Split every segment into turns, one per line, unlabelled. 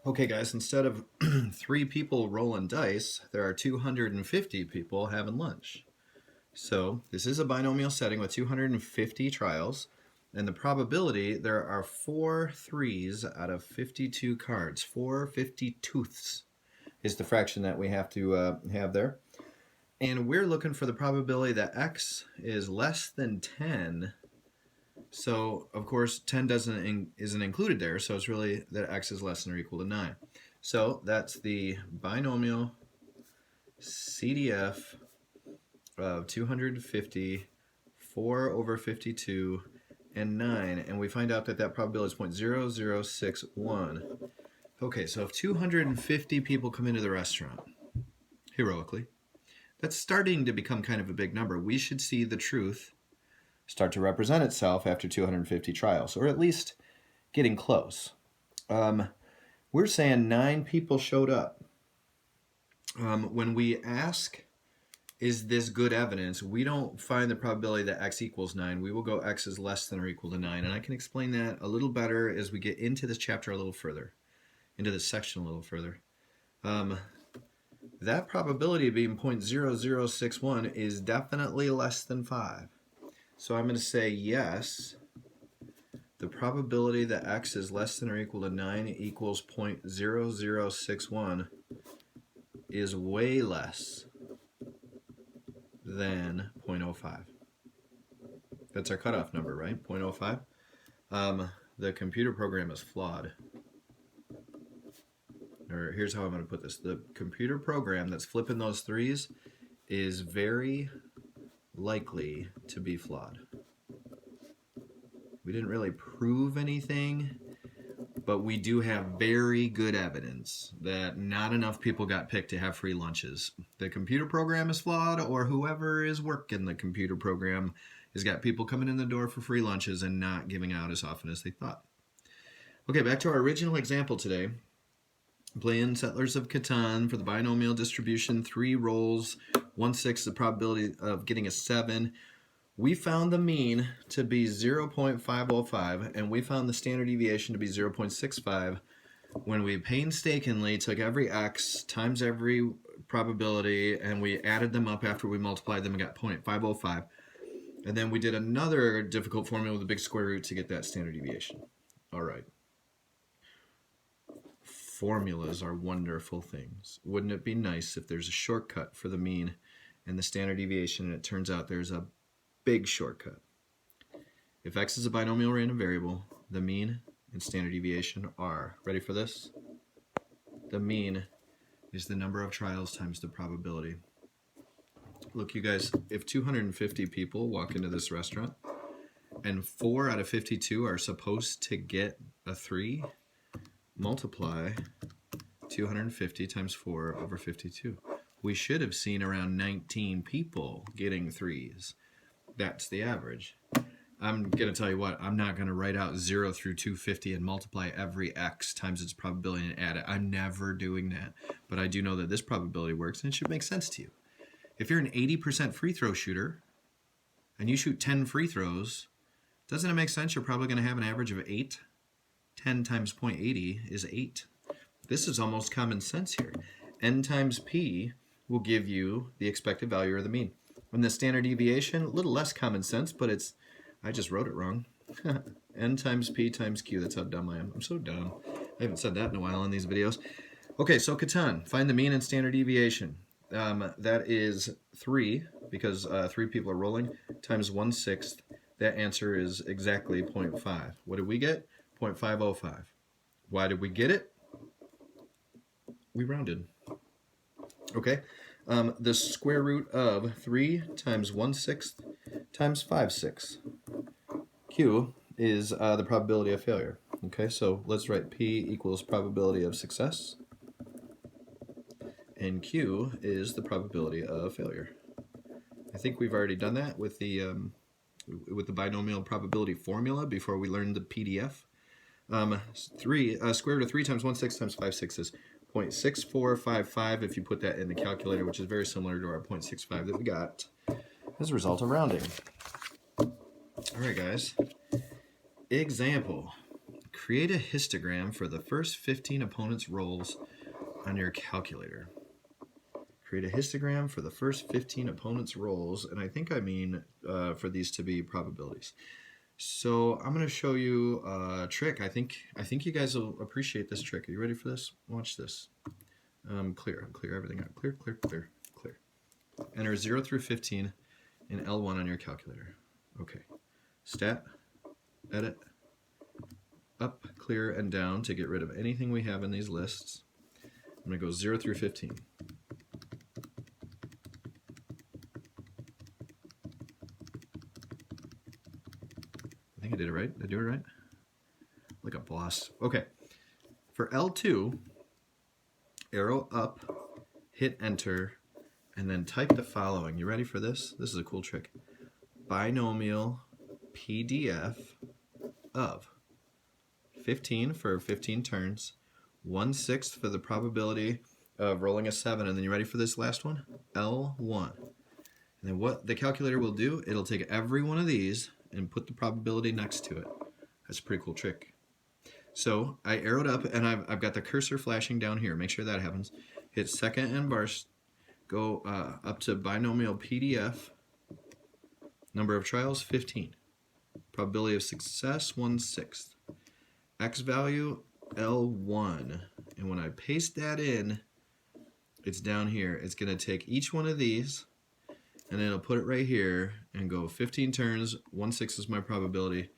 Okay, guys, instead of 3 people rolling dice, there are 250 people having lunch. So this is a binomial setting with 250 trials, and the probability, there are 4 threes out of 52 cards. 4 52ths is the fraction that we have to have there. And we're looking for the probability that x is less than 10. So, of course, 10 isn't included there, so it's really that x is less than or equal to 9. So that's the binomial CDF of 250, 4 over 52, and 9. And we find out that that probability is 0.0061. Okay, so if 250 people come into the restaurant, heroically, that's starting to become kind of a big number. We should see the truth start to represent itself after 250 trials, or at least getting close. We're saying 9 people showed up. When we ask, is this good evidence, we don't find the probability that x equals 9. We will go x is less than or equal to 9. And I can explain that a little better as we get into this chapter a little further, into this section a little further. That probability being 0.0061 is definitely less than 5. So I'm going to say yes, the probability that x is less than or equal to 9 equals 0.0061 is way less than 0.05. That's our cutoff number, right? 0.05. The computer program is flawed. Or here's how I'm going to put this. The computer program that's flipping those threes is very likely to be flawed. We didn't really prove anything, but we do have very good evidence that not enough people got picked to have free lunches. The computer program is flawed, or whoever is working the computer program has got people coming in the door for free lunches and not giving out as often as they thought. Okay, back to our original example today. Playing Settlers of Catan for the binomial distribution, 3 rolls, 1/6 the probability of getting a 7. We found the mean to be 0.505, and we found the standard deviation to be 0.65 when we painstakingly took every x times every probability, and we added them up after we multiplied them and got 0.505. And then we did another difficult formula with a big square root to get that standard deviation. All right. Formulas are wonderful things. Wouldn't it be nice if there's a shortcut for the mean and the standard deviation, and it turns out there's a big shortcut? If x is a binomial random variable, the mean and standard deviation are, ready for this? The mean is the number of trials times the probability. Look, you guys, if 250 people walk into this restaurant and 4 out of 52 are supposed to get a 3, multiply 250 times 4 over 52. We should have seen around 19 people getting 3s. That's the average. I'm going to tell you what, I'm not going to write out 0 through 250 and multiply every x times its probability and add it. I'm never doing that. But I do know that this probability works, and it should make sense to you. If you're an 80% free throw shooter and you shoot 10 free throws, doesn't it make sense you're probably going to have an average of 8? 10 times 0.80 is 8. This is almost common sense here. N times P will give you the expected value or the mean. And the standard deviation, a little less common sense, but it's, I just wrote it wrong. N times P times Q, that's how dumb I am. I'm so dumb. I haven't said that in a while in these videos. Okay, so Catan, find the mean and standard deviation. That is 3, because 3 people are rolling, times 1/6. That answer is exactly 0.5. What did we get? 0.505. Why did we get it? We rounded. Okay, the square root of 3 times 1/6 times 5/6. Q is the probability of failure. Okay, so let's write P equals probability of success, and Q is the probability of failure. I think we've already done that with the binomial probability formula before we learned the PDF. Square root of 3 times 1/6 times 5/6 is 0.6455 if you put that in the calculator, which is very similar to our 0.65 that we got as a result of rounding. All right, guys. Example. create a histogram for the first 15 opponents' rolls on your calculator. Create a histogram for the first 15 opponents' rolls, and I think I mean for these to be probabilities. So I'm going to show you a trick. I think you guys will appreciate this trick. Are you ready for this? Watch this. Clear everything out. Clear. Enter 0 through 15 in L1 on your calculator. Okay. Stat, edit, up, clear, and down to get rid of anything we have in these lists. I'm going to go 0 through 15. I think I did it right. Did I do it right? Like a boss. Okay. For L2, arrow up, hit enter, and then type the following. You ready for this? This is a cool trick. Binomial PDF of 15 for 15 turns, 1/6 for the probability of rolling a 7, and then you ready for this last one? L1. And then what the calculator will do, it'll take every one of these and put the probability next to it. That's a pretty cool trick. So I arrowed up, and I've got the cursor flashing down here. Make sure that happens. Hit second and bars. Go up to binomial PDF. Number of trials, 15. Probability of success, 1/6. X value, L1. And when I paste that in, it's down here. It's going to take each one of these, and then it'll put it right here and go 15 turns, 1/6 is my probability.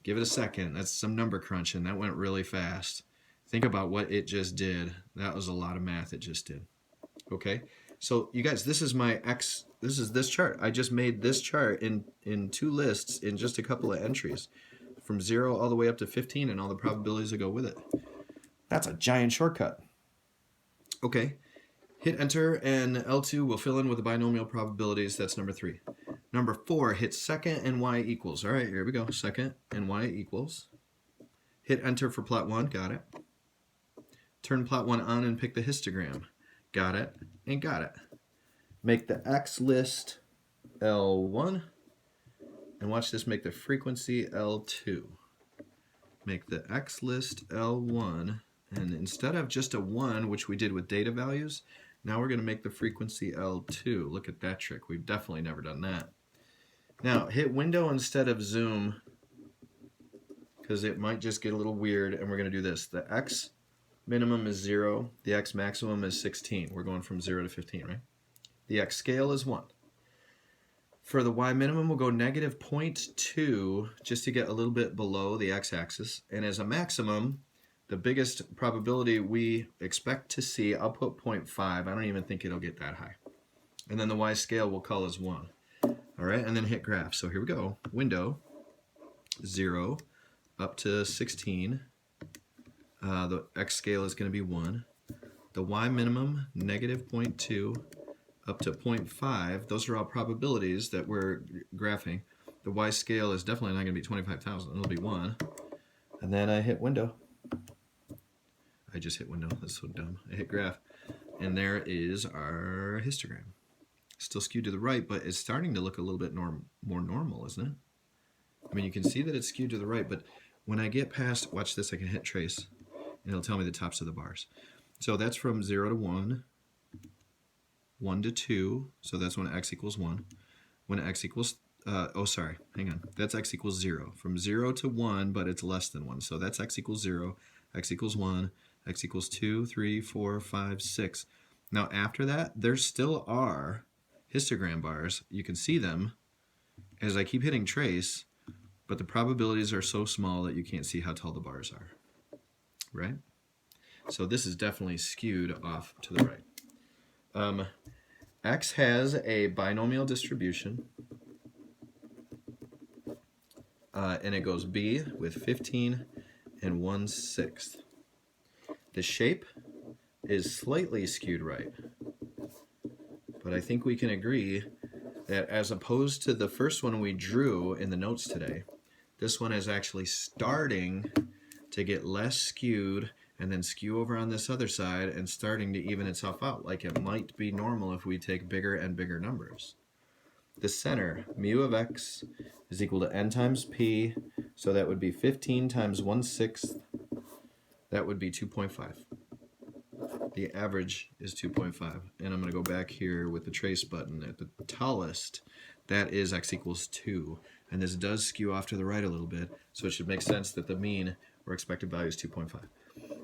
Give it a second. That's some number crunching. That went really fast. Think about what it just did. That was a lot of math it just did. Okay? So you guys, this is my X, this is this chart. I just made this chart in 2 lists in just a couple of entries. From 0 all the way up to 15 and all the probabilities that go with it. That's a giant shortcut. Okay. Hit enter and L2 will fill in with the binomial probabilities. That's number 3. Number 4, hit second and y equals. All right, here we go. Second and y equals. Hit enter for plot 1. Got it. Turn plot 1 on and pick the histogram. Got it and got it. Make the X list L1. And watch this make the frequency L2. Make the X list L1. And instead of just a 1, which we did with data values, now we're going to make the frequency L2. Look at that trick. We've definitely never done that. Now, hit window instead of zoom, because it might just get a little weird, and we're going to do this. The X minimum is 0. The X maximum is 16. We're going from 0 to 15, right? The X scale is 1. For the Y minimum, we'll go negative 0.2 just to get a little bit below the x-axis. And as a maximum, the biggest probability we expect to see, I'll put 0.5. I don't even think it'll get that high. And then the Y scale we'll call as 1. All right, and then hit graph. So here we go. Window, 0 up to 16. The X scale is going to be 1. The Y minimum, negative 0.2. Up to 0.5, those are all probabilities that we're graphing. The Y scale is definitely not going to be 25,000. It'll be 1. And then I hit window. I just hit window. That's so dumb. I hit graph. And there is our histogram. Still skewed to the right, but it's starting to look a little bit more normal, isn't it? I mean, you can see that it's skewed to the right, but when I get past, watch this, I can hit trace, and it'll tell me the tops of the bars. So that's from 0 to 1. 1 to 2, so that's when x equals 1. When x equals, that's x equals 0. From 0 to 1, but it's less than 1. So that's x equals 0, x equals 1, x equals 2, 3, 4, 5, 6. Now after that, there still are histogram bars. You can see them as I keep hitting trace, but the probabilities are so small that you can't see how tall the bars are, right? So this is definitely skewed off to the right. X has a binomial distribution, and it goes B with 15 and 1/6. The shape is slightly skewed right, but I think we can agree that as opposed to the first one we drew in the notes today, this one is actually starting to get less skewed and then skew over on this other side and starting to even itself out, like it might be normal if we take bigger and bigger numbers. the center, mu of x, is equal to n times p, so that would be 15 times 1/6. That would be 2.5. The average is 2.5. And I'm going to go back here with the trace button. At the tallest, that is x equals 2. And this does skew off to the right a little bit, so it should make sense that the mean or expected value is 2.5.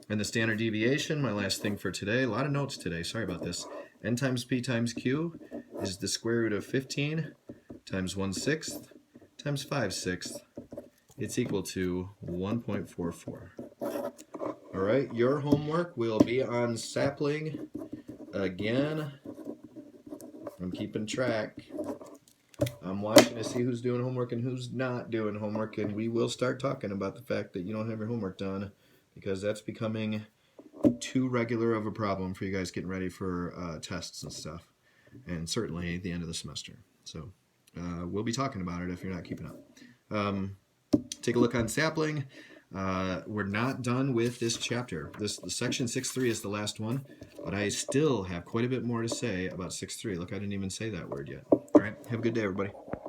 And the standard deviation, my last thing for today, a lot of notes today, sorry about this. N times p times q is the square root of 15 times 1/6 times 5/6. It's equal to 1.44. All right, your homework will be on sapling again. I'm keeping track. I'm watching to see who's doing homework and who's not doing homework, and we will start talking about the fact that you don't have your homework done, because that's becoming too regular of a problem for you guys getting ready for tests and stuff, and certainly the end of the semester. So we'll be talking about it if you're not keeping up. Take a look on sapling. We're not done with this chapter. The section 6.3 is the last one, but I still have quite a bit more to say about 6.3. Look, I didn't even say that word yet. All right, have a good day, everybody.